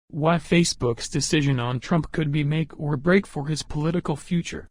Why Facebook's decision on Trump could be make or break for his political future.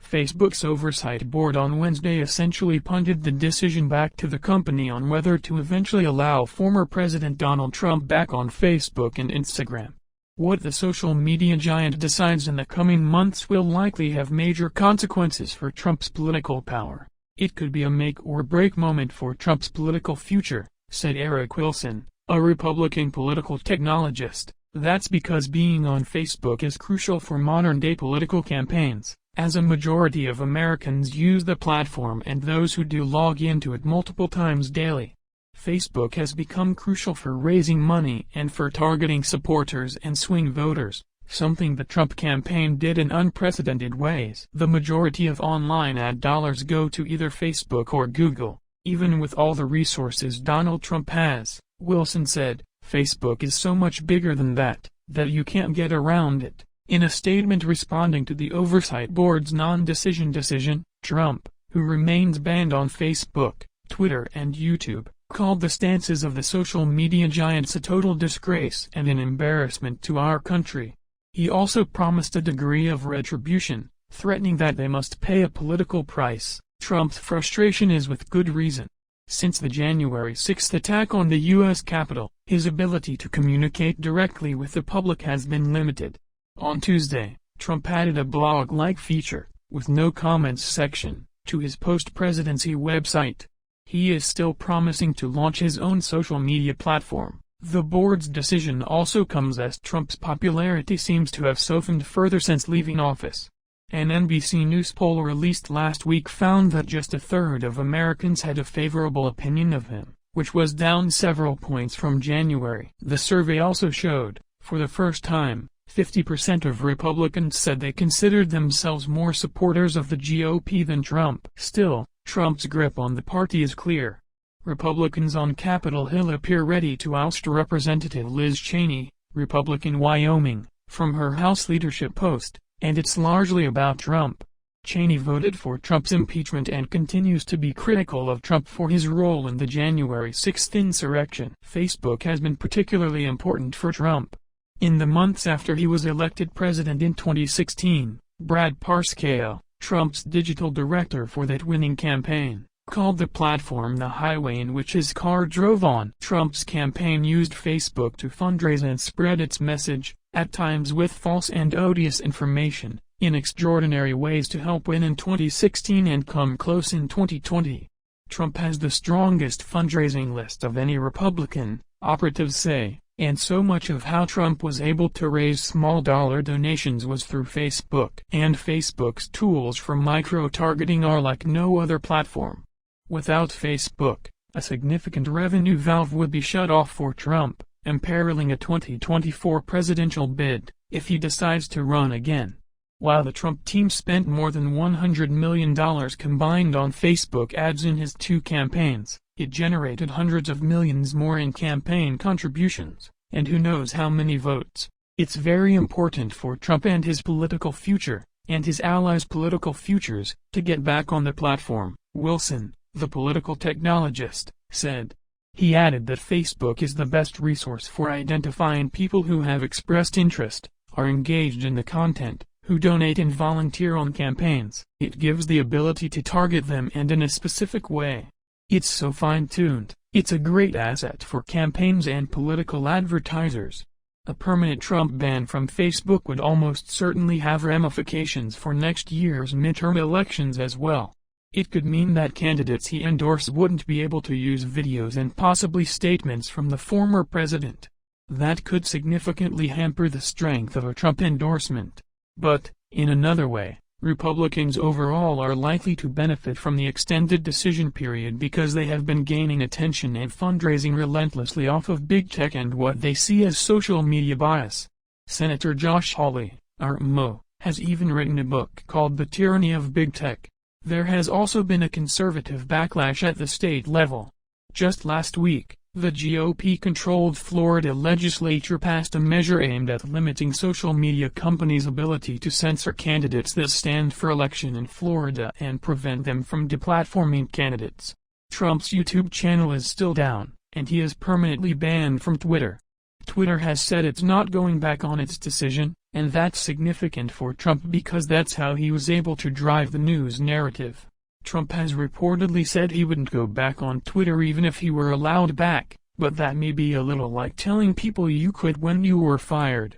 Facebook's oversight board on Wednesday essentially punted the decision back to the company on whether to eventually allow former President Donald Trump back on Facebook and Instagram. What the social media giant decides in the coming months will likely have major consequences for Trump's political power. It could be a make-or-break moment for Trump's political future, said Eric Wilson, a Republican political technologist. That's because being on Facebook is crucial for modern-day political campaigns, as a majority of Americans use the platform and those who do log into it multiple times daily. Facebook has become crucial for raising money and for targeting supporters and swing voters, something the Trump campaign did in unprecedented ways. The majority of online ad dollars go to either Facebook or Google, even with all the resources Donald Trump has, Wilson said. Facebook is so much bigger than that you can't get around it. In a statement responding to the Oversight Board's non-decision decision, Trump, who remains banned on Facebook, Twitter and YouTube, called the stances of the social media giants a total disgrace and an embarrassment to our country. He also promised a degree of retribution, threatening that they must pay a political price. Trump's frustration is with good reason. Since the January 6 attack on the U.S. Capitol, his ability to communicate directly with the public has been limited. On Tuesday, Trump added a blog-like feature, with no comments section, to his post-presidency website. He is still promising to launch his own social media platform. The board's decision also comes as Trump's popularity seems to have softened further since leaving office. An NBC News poll released last week found that just a third of Americans had a favorable opinion of him, which was down several points from January. The survey also showed, for the first time, 50% of Republicans said they considered themselves more supporters of the GOP than Trump. Still, Trump's grip on the party is clear. Republicans on Capitol Hill appear ready to oust Representative Liz Cheney, Republican Wyoming, from her House leadership post, and it's largely about Trump. Cheney voted for Trump's impeachment and continues to be critical of Trump for his role in the January 6 insurrection. Facebook has been particularly important for Trump. In the months after he was elected president in 2016, Brad Parscale, Trump's digital director for that winning campaign, called the platform the highway in which his car drove on. Trump's campaign used Facebook to fundraise and spread its message, at times with false and odious information, in extraordinary ways to help win in 2016 and come close in 2020. Trump has the strongest fundraising list of any Republican, operatives say, and so much of how Trump was able to raise small-dollar donations was through Facebook. And Facebook's tools for micro-targeting are like no other platform. Without Facebook, a significant revenue valve would be shut off for Trump, imperiling a 2024 presidential bid, if he decides to run again. While the Trump team spent more than $100 million combined on Facebook ads in his two campaigns, it generated hundreds of millions more in campaign contributions, and who knows how many votes. It's very important for Trump and his political future, and his allies' political futures, to get back on the platform, Wilson, the political technologist, said. He added that Facebook is the best resource for identifying people who have expressed interest, are engaged in the content, who donate and volunteer on campaigns. It gives the ability to target them and in a specific way. It's so fine-tuned. It's a great asset for campaigns and political advertisers. A permanent Trump ban from Facebook would almost certainly have ramifications for next year's midterm elections as well. It could mean that candidates he endorsed wouldn't be able to use videos and possibly statements from the former president. That could significantly hamper the strength of a Trump endorsement. But, in another way, Republicans overall are likely to benefit from the extended decision period because they have been gaining attention and fundraising relentlessly off of big tech and what they see as social media bias. Senator Josh Hawley, R-Wyo, has even written a book called The Tyranny of Big Tech. There has also been a conservative backlash at the state level. Just last week, the GOP-controlled Florida legislature passed a measure aimed at limiting social media companies' ability to censor candidates that stand for election in Florida and prevent them from deplatforming candidates. Trump's YouTube channel is still down, and he is permanently banned from Twitter. Twitter has said it's not going back on its decision, and that's significant for Trump because that's how he was able to drive the news narrative. Trump has reportedly said he wouldn't go back on Twitter even if he were allowed back, but that may be a little like telling people you quit when you were fired.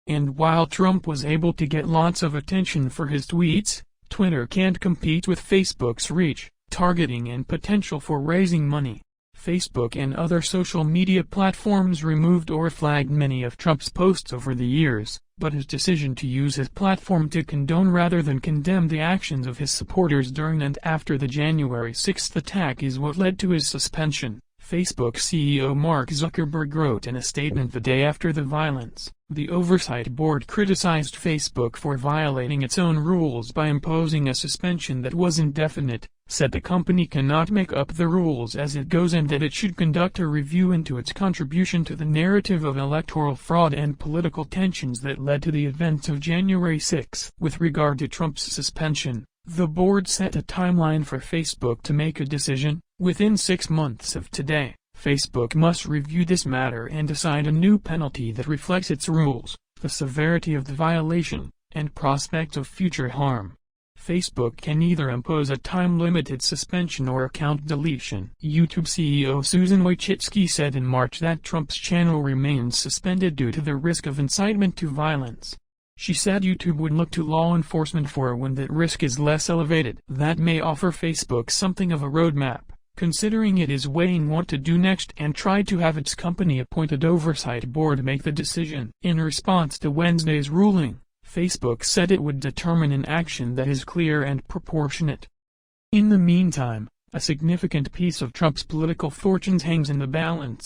And while Trump was able to get lots of attention for his tweets, Twitter can't compete with Facebook's reach, targeting and potential for raising money. Facebook and other social media platforms removed or flagged many of Trump's posts over the years, but his decision to use his platform to condone rather than condemn the actions of his supporters during and after the January 6 attack is what led to his suspension, Facebook CEO Mark Zuckerberg wrote in a statement the day after the violence. The Oversight Board criticized Facebook for violating its own rules by imposing a suspension that was indefinite, said the company cannot make up the rules as it goes and that it should conduct a review into its contribution to the narrative of electoral fraud and political tensions that led to the events of January 6. With regard to Trump's suspension, the board set a timeline for Facebook to make a decision. Within 6 months of today, Facebook must review this matter and decide a new penalty that reflects its rules, the severity of the violation, and prospect of future harm. Facebook can either impose a time-limited suspension or account deletion. YouTube CEO Susan Wojcicki said in March that Trump's channel remains suspended due to the risk of incitement to violence. She said YouTube would look to law enforcement for when that risk is less elevated. That may offer Facebook something of a roadmap, considering it is weighing what to do next and tried to have its company-appointed oversight board make the decision. In response to Wednesday's ruling, Facebook said it would determine an action that is clear and proportionate. In the meantime, a significant piece of Trump's political fortunes hangs in the balance.